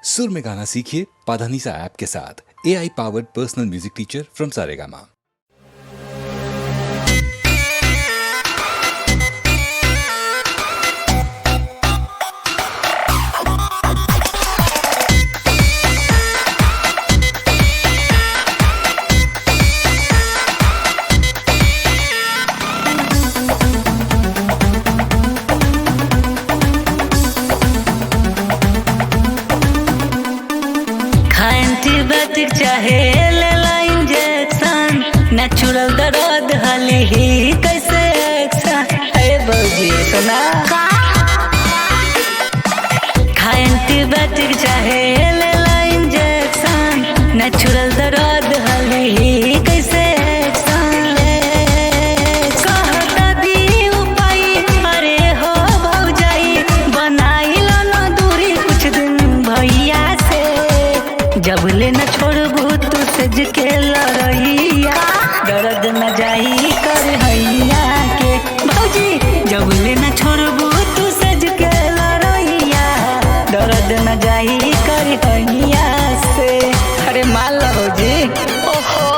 सुर में गाना सीखिए पाधानीसा ऐप के साथ। AI powered personal music teacher from Saregama. Antibiotic चाहे लेला इंजेक्शन, नेचुरल दर्द हाली ही कैसे एक्शन। अरे बौजी सुना खा एंटीबायोटिक चाहे लेला इंजेक्शन, नेचुरल दर्द हाली ही कैसे एक्शन। कहता दी उपाय अरे हो भौजाई, बनाई लो ना दूरी कुछ दिन भैया से। जब ले न छोड़बू तू सज के लड़ैया, दर्द न जाई कर हैया के भौजी। जब ले न छोड़बू तू सज के लड़ैया, दर्द न जाई कर हैया से। अरे मान लो भौजी। ओहो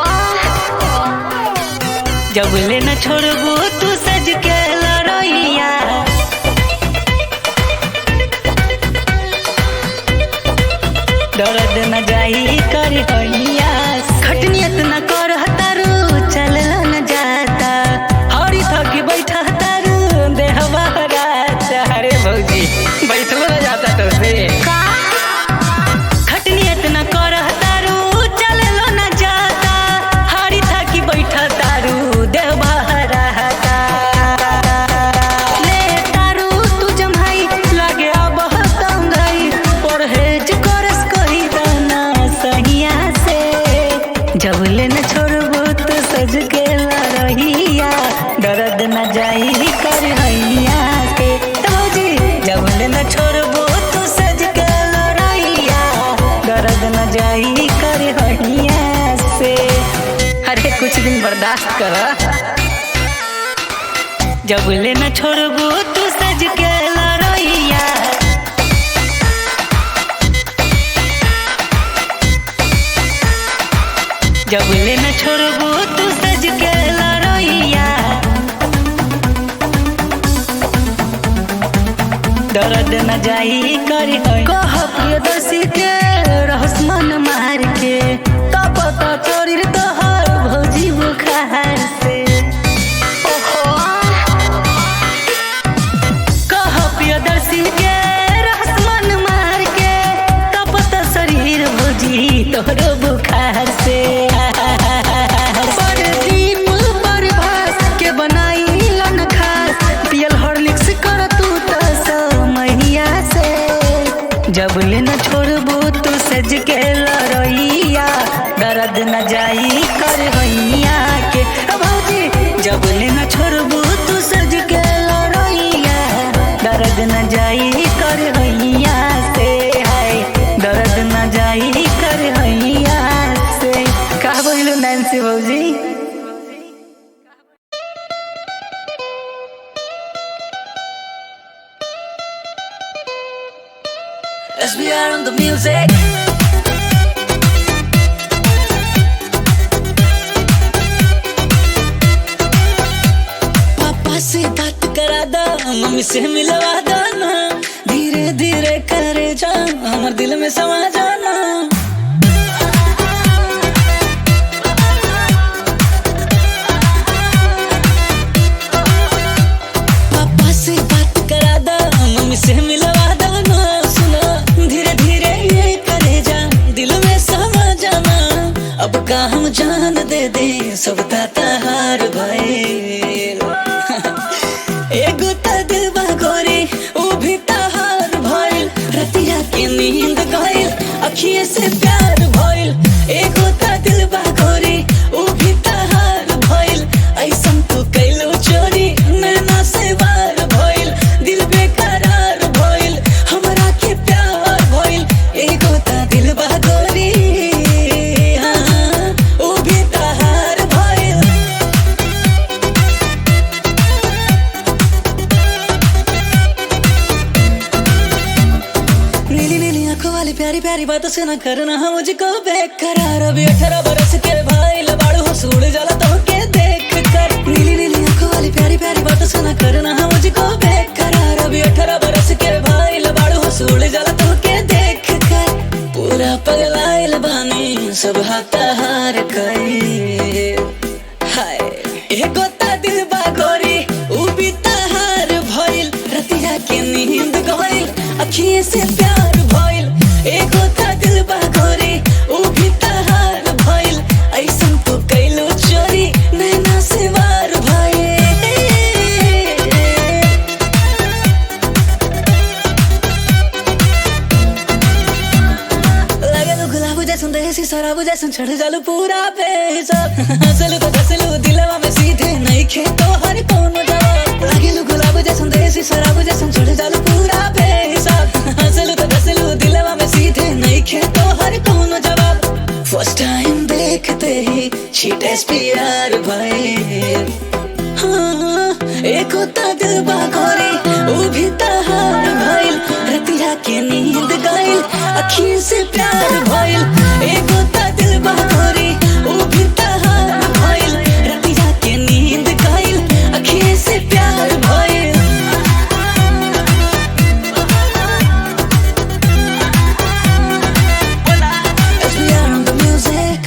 जब ले न छोड़बू तू सज के लड़ैया, दर्द न जाई कर हैया। खटनियत न कर तारू चल न जाता, हरी थकी बैठा तारू देहवा राता। अरे भौजी बैठलो न जाता तो से खटनियत न कर तारू चल न जाता, हरी थकी बैठा तारू देहवा राता। ले तारू तू जमाई लागे अब तंगई, परहेज करस कही दाना सहिया से। जब ले न छोड़बू तो सज के लड़ैया, दर्द न जाई कर हैया के भौजी। जब ले न छोड़बू तो सज के लड़ैया, दर्द न जाई कर हैया से। अरे कुछ दिन बर्दाश्त कर। जब ले न छोड़बू तू सज के लड़ैया, जब ले न छोड़बू तू सज के लड़ैया, दर्द न जाई कर कह प्रियदर्शी के रहस मन मार के। तब तो शरीर तोहर भौजी बुखार से। ओहो कह प्रियदर्शी के रहस मन मार के, तब तो शरीर भौजी तोहर बुखार से। जब ले न छोड़बू तू सज के लड़ैया, दर्द न जाई कर हैया के भौजी। जब ले न छोड़बू तू सज के लड़ैया, दर्द न जाई कर हैया से। हाय दर्द न जाई कर हैया से। का बोलू नैन्सी भौजी। SBR on the music. पापा से बात करा दो, मम्मी से मिलवा दो ना, धीरे धीरे करे जा हमार दिल में समा जाना। पापा से बात करा दो, मम्मी से मिलवा दो ना, अब का हम जान दे दे सब ताहार भइल। एगो त दिल बा गोरी उ भी ताहार भइल, रतिया के नींद गइल अखिए से प्यार भइल। एगो त दिल बा गोरी उ भी ताहार भइल, ऐसन तू कैलो चोरी नैना से वार भइल। दिल बेकरार भइल हमरा के प्यार भइल। एगो त दिल बा गोरी प्यारी प्यारी बातों से ना करना मुझको बेकरार। अभी 18 बरस के भाई लबाड़ू हो सूड़ जाला तो के देख कर। नीली नीली आंखों वाली प्यारी प्यारी बातों से ना करना मुझको बेकरार। अभी 18 बरस के भाई लबाड़ू हो सूड़ जाला तो के देख कर। पूरा पगलाइल बानी सब हाथा हार कई हाय एगो ता दिल बा गोरी उ भी तहार भइल। रतिया के नींद गइल अखिए से प्यार भइल। एगो ता दिल बा गोरी उ भी तहार भइल। ऐसन तो कैलो चोरी नैना से वार भइल। लगेलो गुलाब जैसन देसी शराब जैसन चढ़ जालू पूरा बेहिसाब। हंसलू तो हंसलू दिलवा में सीधे नहीं खेतो हर कोनो जवाब। लगेलो गुलाब जैसन देसी शराब जैसन चढ़ जालू पूरा बेहिसाब। हंसलू तो हंसलू दिलवा में सीधे नहीं खेतो हर कोनो जवाब। फर्स्ट टाइम देखते ही छीट एसपीआर भइल। हाँ एक होता दिल बा गोरी उ भी तहार भइल। रतिया के नींद गइल अखियों से प्यार भइल। एक होता दिल बा गोरी उ भी तहार भइल। रतिया के नींद गइल अखियों से प्यार भइल। SPR on the music.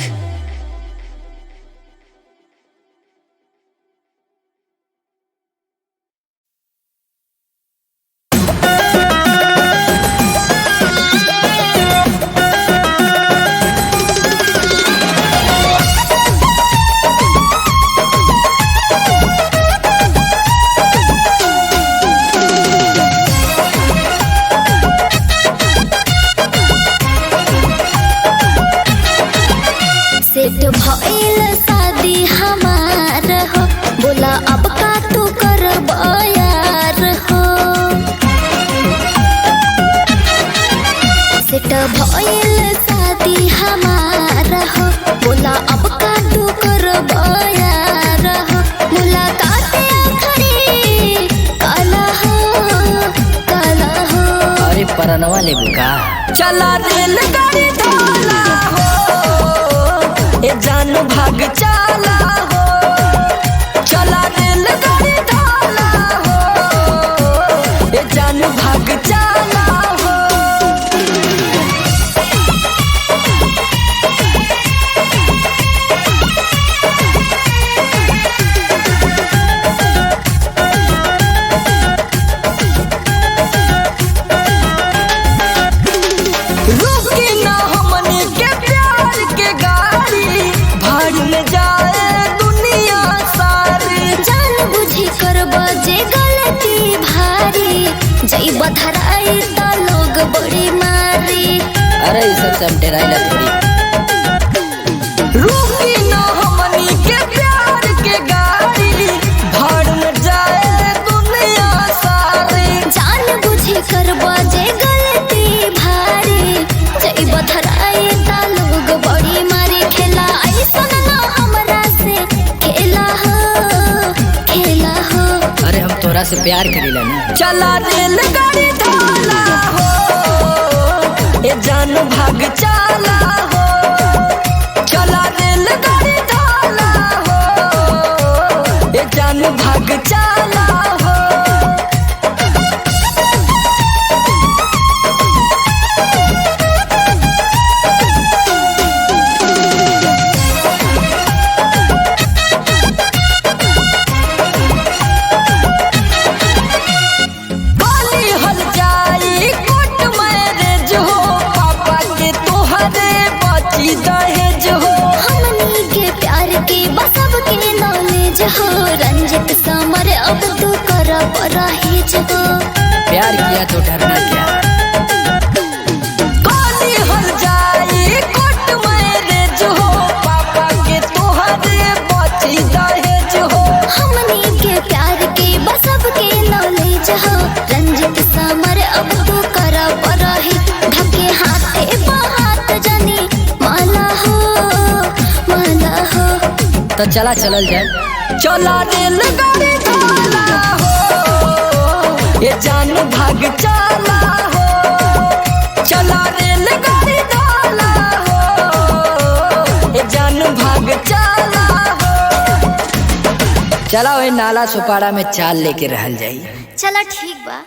Set भइल शादी हमार हो बोला अब का तू करब यार हो। सेट भइल शादी हमार हो बोला अब का तू करब यार हो। मुलाकात आखरी काला हो अरे परनवा लेबू का चला रेलगाड़ी ढाला हो। ए जान भाग चाला हो। चला रेलगाड़ी ढाला हो। ए जान भाग चाला हो। रुकी ना हमनी के प्यार के गाड़ी भाड़ में जाए दुनिया सारी। जान बुझी करब जे गलती भारी जई बधराई त लोग बड़ी मारी। अरे ये सब सब डराइला थोड़ी। रुकी ना हमनी के प्यार के गाड़ी भाड़ में जाए दुनिया सारी। जान बुझी करब जे गलती भारी जई बधराई त लोग बड़ी मारी। खेला ऐसन ना हमरा से खेला हो। अरे हम तोरा से प्यार करीला ना। चला रेलगाड़ी ढाला हो। ए जान भाग चाला हो। चला रेलगाड़ी ढाला हो। ए जान भाग चाला हो। बाली हल जाई कोट मैरेज हो। पापा के तोहरे बची दहेज हो। हमनी के प्यार के बसब के नॉलेज हो। रंजित समर अब तू कर परहेज हो। प्यार किया तो डरना क्या। बाली हल जाई कोट मैरेज हो। पापा के तोहरे बची दहेज हो। हमनी के प्यार के बसब के नॉलेज हो। रंजित समर अब तू कर परहेज। ढके हाथे बात जानी माला हो। तो चला चलल जाए। चला रेलगाड़ी ढाला हो। ये जान भाग चाला हो। चला रेलगाड़ी चला वही नाला सुपारा में चाल लेके रहल जाई। चला ठीक बा।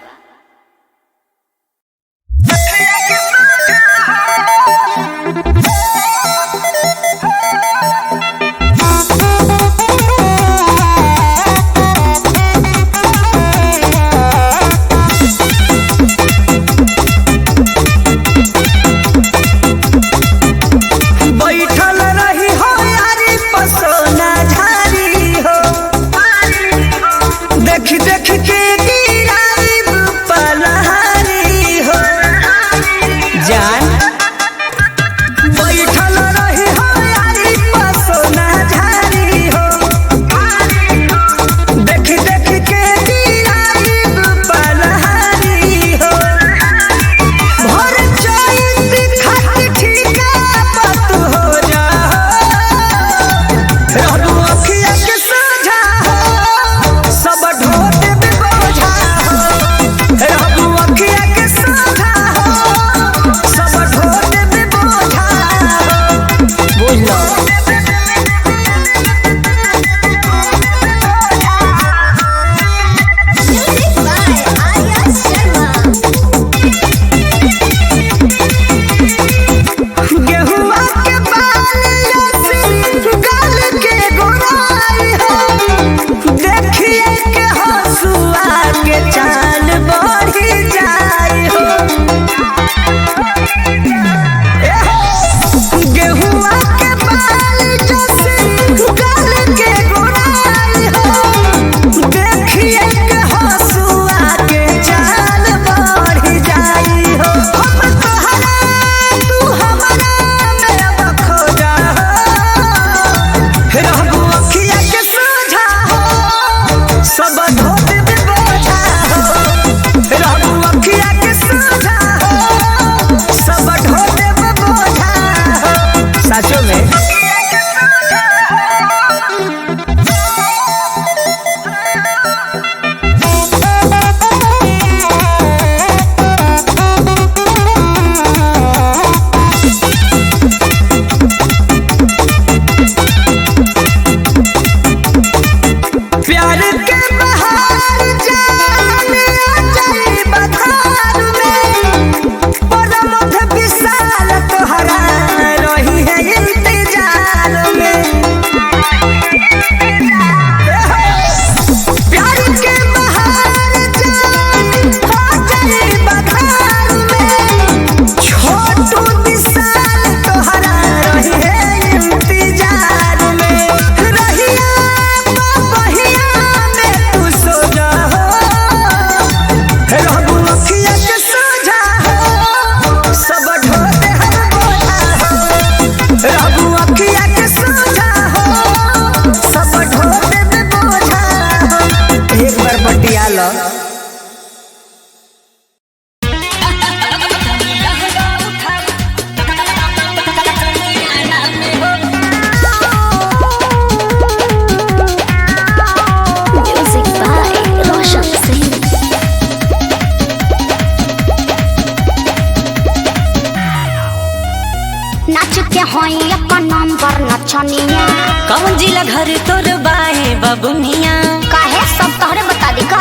कौन जिला घर तोर बाए बबुनिया काहे सब तोहरे बता दी का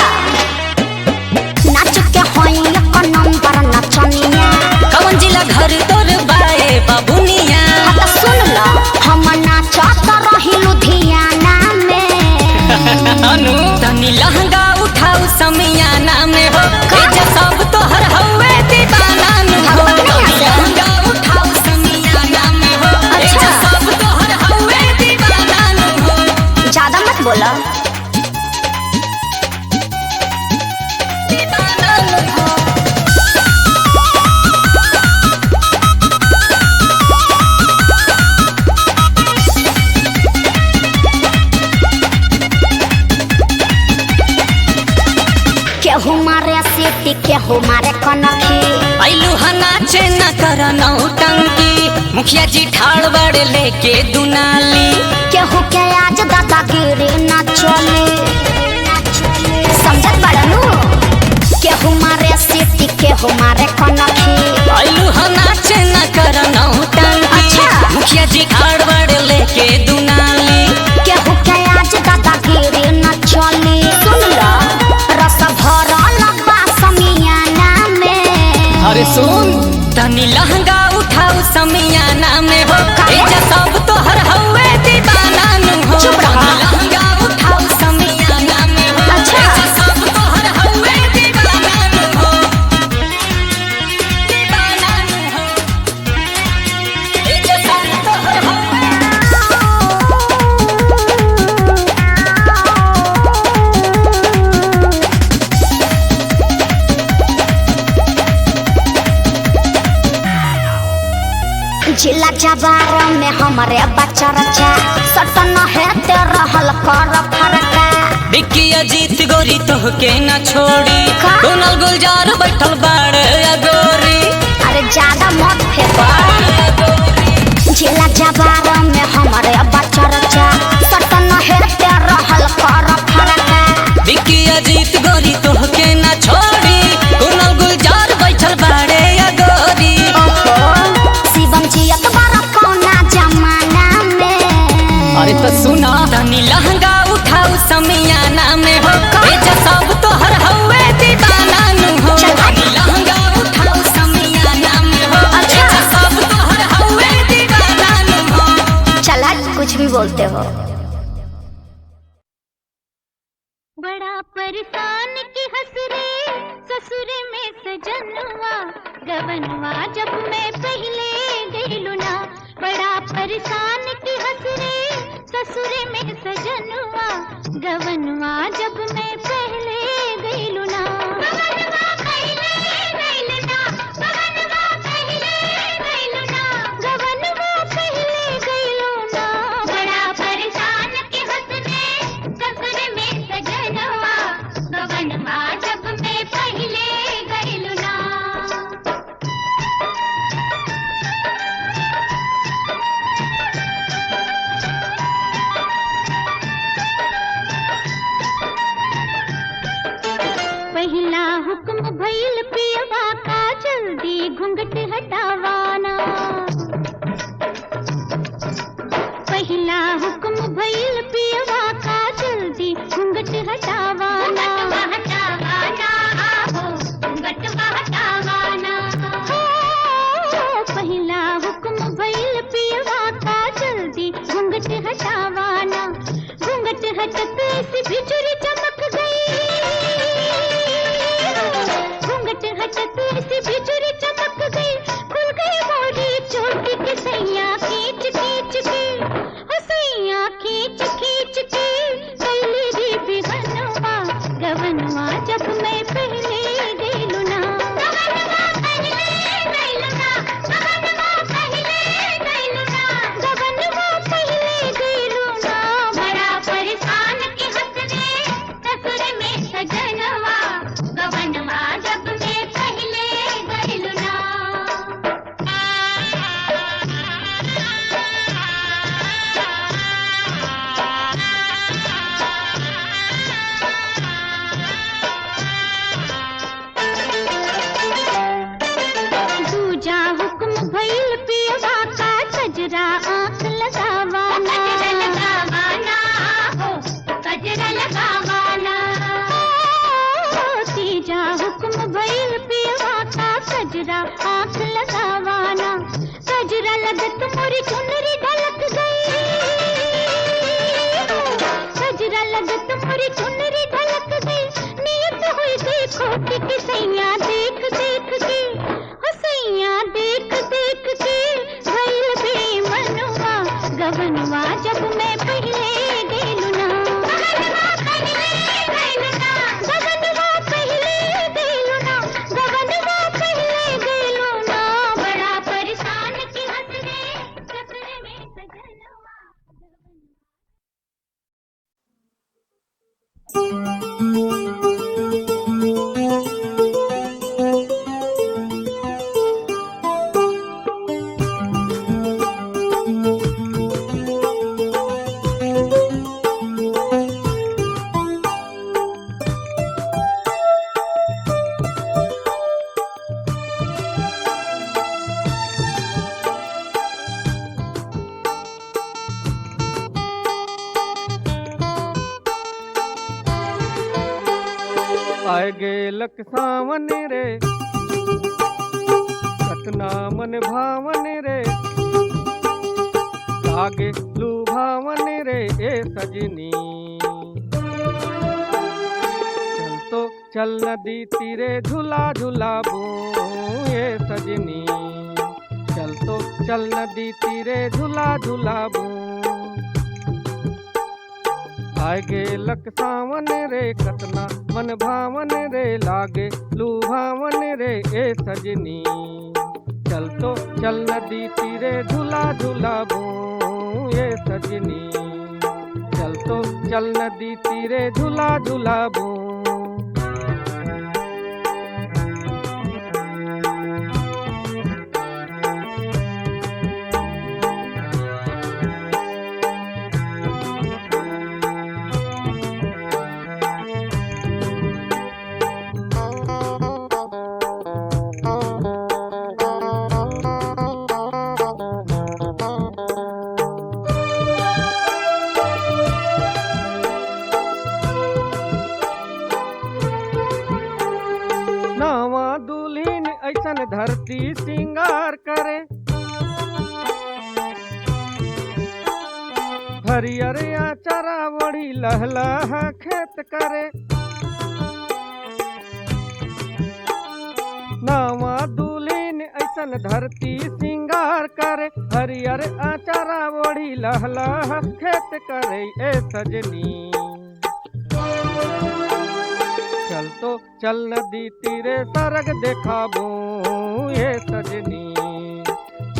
नाच के होई एक नंबर नचनिया। कौन जिला घर तोर बाए बबुनिया तो सुन लो हम नाचत रही लुधियाना में अनु तनी लहंगा उठाऊ समियाना में हो जे सब तोहर हवे दीवाना नु हो लहंगा उठाऊ समियाना में हो जे सब तोहर हवे दीवाना नु हो। ज्यादा मत बोला दीवाना नु हो। केहू मारे सीटी केहू मारे कनखी आइलू नाचे न कर नौटंकी मुखिया जी ठाड़ बड़े लेके दुनाली केहू के आज दादागिरी न चले समझत बड़नू केहू मारे सीटी केहू मारे कनखी आइलू नाचे न कर नौटंकी अच्छा। मुखिया जी ठाड़ बड़े लेके दुनाली केहू के आज दादागिरी न लहंगा उठाऊ समियाना में हो एजा सब तोहर हउए दीवाना नु हो चुप रहा। लहंगा उठाऊ समियाना में हो अच्छा। एजा सब तोहर हउए दीवाना नु हो दीवाना नु हो एजा सब तोहर जिला जबार में हमारे बच्चा रचा सटन है ते रहल कर फरका बिक्की अजीत गोरी तोहके न छोड़ी का? डोनल गुलजार बैठल बाड़े अगोरी अरे ज्यादा मत फेंको जिला जबार में हमारे बच्चा रचा सटन है ते रहल कर फरका बिक्की अजीत गोरी तोहके न छोड़ी डोनल गुलजार बैठल बाड़े अगोरी ओहो शिवम जियत बारा कौना जमाना में अरे तो सुना तनी लहंगा उठाऊ समियाना में हो एजा सब तोहर हउए दीवाना नु हो चल भाई। तनी लहंगा उठाऊ समियाना में हो अच्छा। एजा सब तोहर हउए दीवाना नु हो चला कुछ भी बोलते हो बड़ा परेशान की हंस रे ससुरे में सजनवा गवनवा जब मैं पहले गईलू ना बड़ा परेशान की हंस रे ससुरे में सजनवा गवनवा जब मैं पहले गईलू ना गवनवा पहले गईलू ना गवनवा पहले गईलू ना गवनवा पहले गईलू ना बड़ा परेशान की हंस रे ससुरे में सजनवा गवनवा जब मैं पहले गईलू ना पहला हुक्म भइल पियवा का जल्दी घूंघट हटावाना पहला हुक्म भइल पियवा का जल्दी घूंघट हटावाना पहला हुक्म भइल पियवा का जल्दी घूंघट हटावाना घूंघट हटते से बिजुरी चमक गई घूंघट हटते से बिजुरी चमक गई खुल गई मोरी चोटी के सैया खींच खींच के सैया खींच खींच के कैली री बिगनवा गवनवा जब मैं पहले गईलू ना गवनवा पहले गईलू ना गवनवा पहले गईलू ना गवनवा पहले गईलू ना बड़ा परेशान की हंस रे ससुर में सजनवा गवनवा जब मैं पहले गईलू ना दूजा हुक्म भइल पियवा का कजरा आंख लगावाना कजरा लगावाना तीजा हुक्म भइल पियवा का कजरा आंख लगावाना कजरा लगत मोरी चुनरी ढलक गई कजरा लगत मोरी चुनरी ढलक गई नियत हुई देखो कि सैया देख देख के सैया देख देख के भइल बेमनवा गवनवा जब मैं पहले गईलू ना गवनवा पहले गईलू ना गवनवा पहले गईलू ना गवनवा पहले गईलू ना बड़ा परेशान की हंस रे ससुर में सजनवा आए गे लक सावन रे कतना मन भावन रे लागे लुभावन रे ए सजनी। चल तो चल नदी तीरे झूला झूलाबू ए सजनी। चल तो चल नदी तीरे झूला झूलाबू। आए गे लक सावन रे कतना मन भावन रे लागे लुभावन रे ए सजनी। चल तो चल नदी तीरे झूला झूलाबू ए सजनी। चल तो चल नदी तीरे झूला झूलाबू। नावा दुल्हीन ऐसन धरती सिंगार करे। हरियर आचारा वड़ी लहलह खेत करे। नावा दुल्हीन ऐसन धरती सिंगार करे। हरियर आचारा वड़ी लहलह खेत करे ए सजनी। चल तो चल नदी तीरे सरग देखाबू ये सजनी।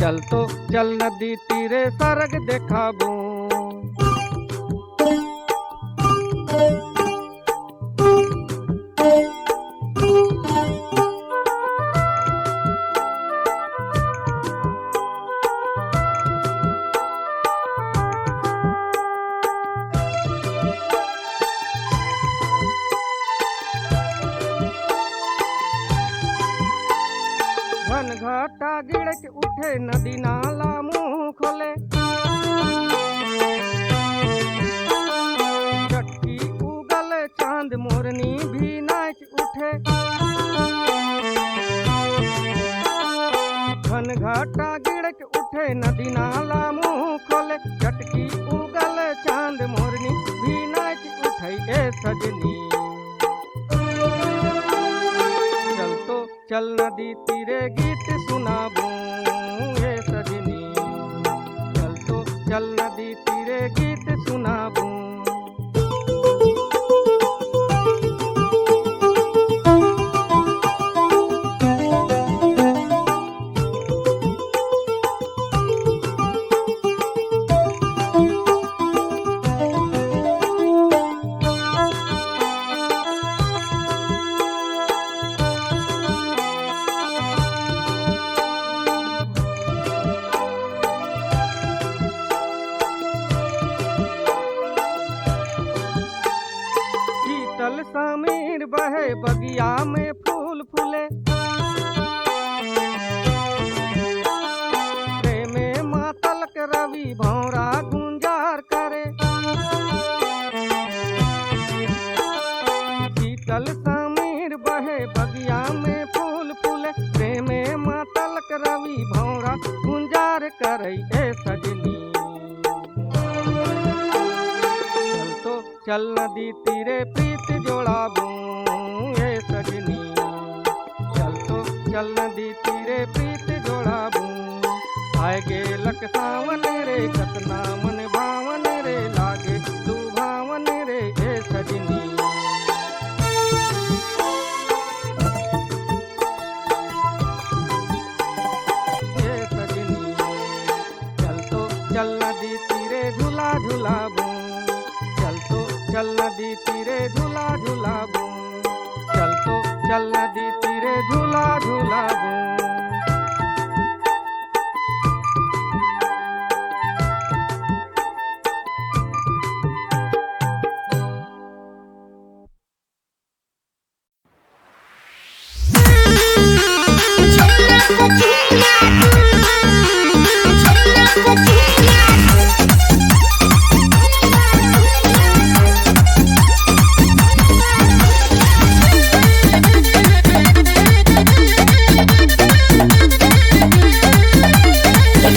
चल तो चल नदी तीरे सरग देखाबू। घाटा गिड़ के उठे नदी नाला मुंह खोले। चटकी उगल चांद मोरनी भी नाच उठे। घन घाटा गिड़ के उठे नदी नाला मुंह खोले। चटकी उगल चांद मोरनी भी नाच उठे ए सजनी। चल तो चल नदी तीरे गीत सुनाबू ये सजनी। चल तो चल नदी तीरे गीत सुनाबू। शीतल समीर बहे बगिया में फूल फूले। प्रेमे मातल के रवि भौरा गुंजार करे। शीतल समीर बहे बगिया में फूल फूले। प्रेमे मातल के रवि भौरा गुंजार करे ए सजनी। चल तो चल नदी तीरे प्रीत जोड़ाबू ए सजनी। चल तो चल नदी तीरे प्रीत जोड़ाबू। आए गे लक सावन रे कतना मन भावन रे लागे तू भावन रे ए सजनी। ए सजनी चल तो चल नदी तीरे झूला झूलाबू। चल तो चल नदी तीरे झूला झूलाबू। चल तो चल नदी तीरे झूला झूलाबू।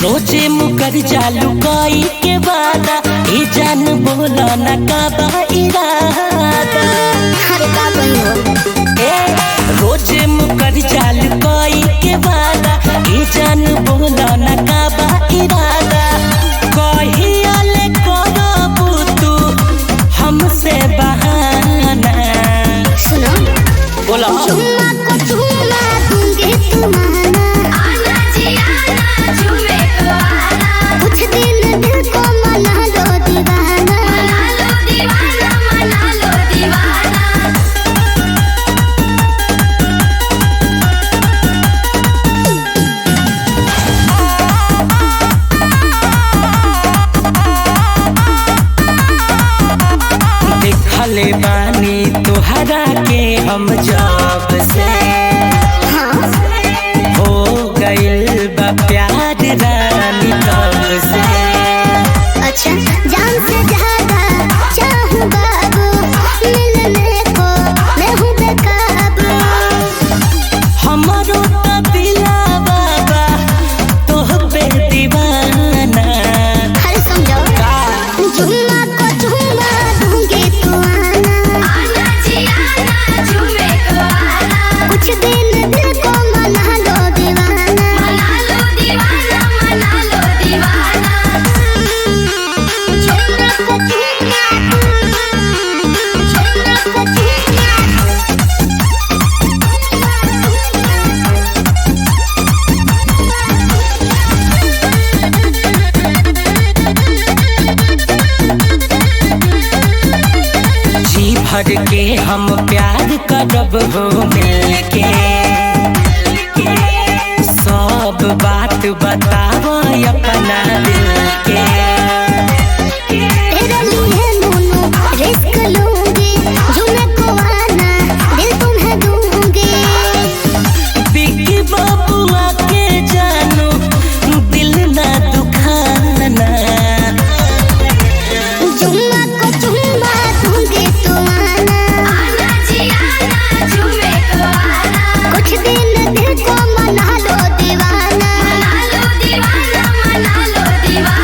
रोजे मुकर जालू कोई के वादा ए जान बोला न का बा इरादा। अरे का कहियो ए रोजे मुकर जालू कोई के वादा ए जान बोला न का बा इरादा। कहिया ले करबू तू हमसे बहाना। सुनो बोला झुमा को झुमा दूंगी तुम्हारा आना जी आना झूमे को आना। कुछ दिन दिल को मना लो दीवाना मना लो दीवाना मना लो दीवाना। देखले बानी तोहरा के हम जब से हो गइल बा प्यार रानी तब से। अच्छा जान से ज्यादा चाहूँ बाबू मिलने को मैं हूँ बेकाबू। हमारो तबिला बाबा तोह पे दीवाना। हर समझो झुमा को झुमा दूंगी तू आना आना जी आना झूमे को आना। कुछ दिन दिल को मना लो दीवाना मना लो दीवाना मना लो दीवाना। झुमा को झुमा झुमा को झुमा। जी भर के हम प्यार करब हो मिलके। सब बात बताव अपना दिल के। तेरे लिए नूनू रिस्क लूंगी झूमे को आना दिल तुम्हें दूंगी। बिकी बबुआ के जानू दिल ना दुखाना। झुमा को झुमा दूंगी तू आना आना जी आना झूमे को आना। कुछ दिन दिल को मना लो दीवाना मना लो दीवाना मना लो दीवाना।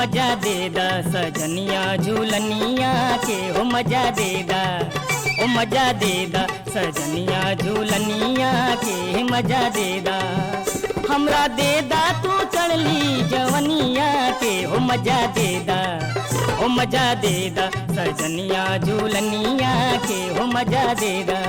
मजा दे दा सजनिया झूलनिया के हो मजा दे दा ओ मजा दे दा सजनिया झूलनिया के मजा दे दा हमरा दे दा तू चढ़ली जवनिया के हो मजा दे दा ओ मजा दे दा सजनिया झूलनिया के हो मजा दे दा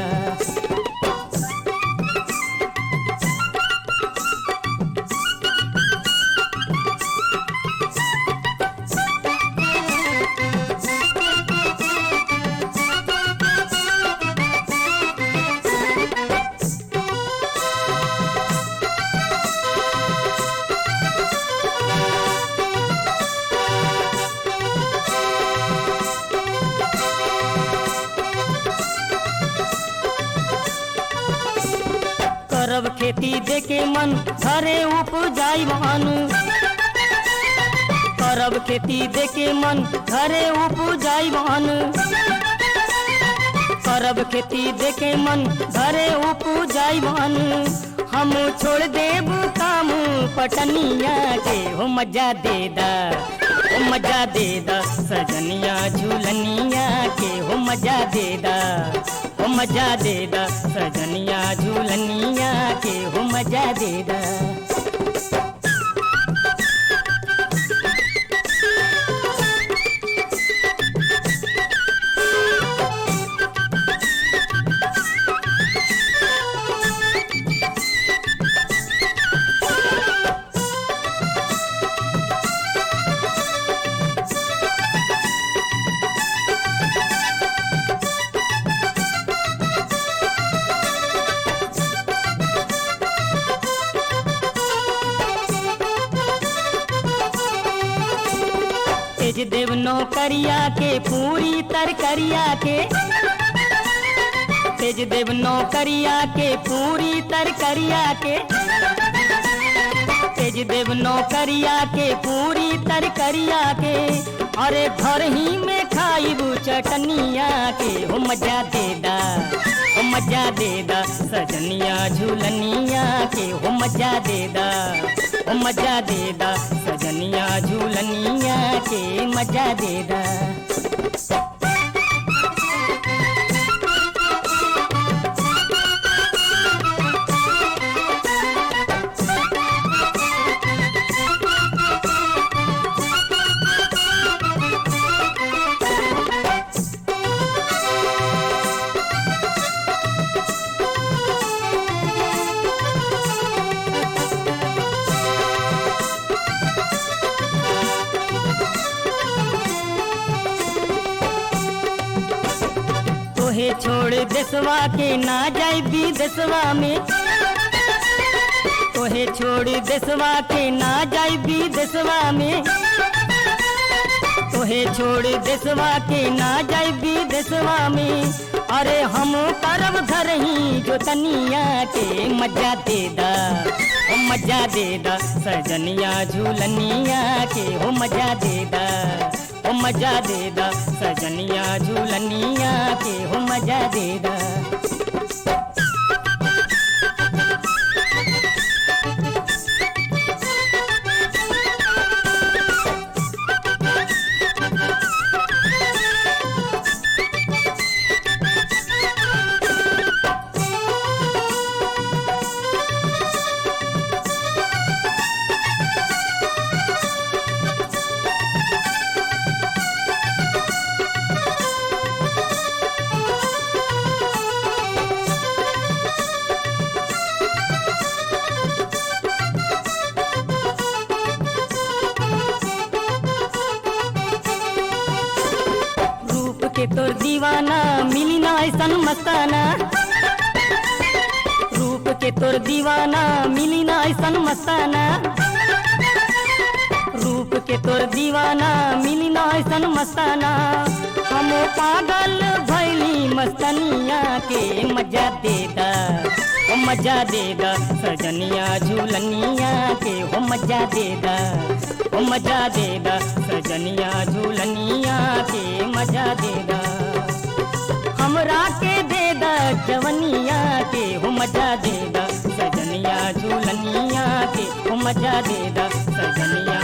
करब खेती देके मन घरे उपजाई भानु करब खेती देके मन घरे उपजाई भानु करब खेती देके मन घरे उपजाई भानु हम छोड़ देब काम पटनिया के हो मजा दे दा ओ मजा दे दा सजनिया झूलनिया के हो मजा दे दा ओ मजा दे दा सजनिया झूलनिया के हो मजा दे दा तेज देव नौकरिया के पूरी तरकरिया के तेज देव नौकरिया के पूरी तरकरिया के तेज देव नौकरिया के पूरी तरकरिया के अरे घर ही में खाइबू चटनिया के हो मजा दे दा हो मजा दे दा सजनिया झूलनिया के हो मजा दे दा ओ मजा दे दा सजनिया झूलनिया के मजा दे दा तोहे छोड़ देशवा के ना जाई विदेशवा में तोहे छोड़ देशवा के ना जाई विदेशवा में तोहे छोड़ देशवा के ना जाई विदेशवा में अरे हम करब घर ही जो तनिया के मजा दे दा ओ मजा दे दा सजनिया झूलनिया के हो मजा दे दा ओ मजा दे दा सजनिया झूलनिया के हो मजा दे दा के तोर दीवाना मिली ना ऐसन मस्ताना रूप के तोर दीवाना मिली ना ऐसन मस्ताना रूप के तोर दीवाना मिली ना ऐसन मस्ताना हम पागल भैली मस्तनिया के मजा दे दा ओ मजा दे दा सजनिया झूलनिया के हो मजा दे दा ओ मजा दे दा सजनिया झूलनिया के मजा दे दा हमरा के दे दा जवनिया के हो मजा दे दा सजनिया झूलनिया के हो मजा दे दा सजनिया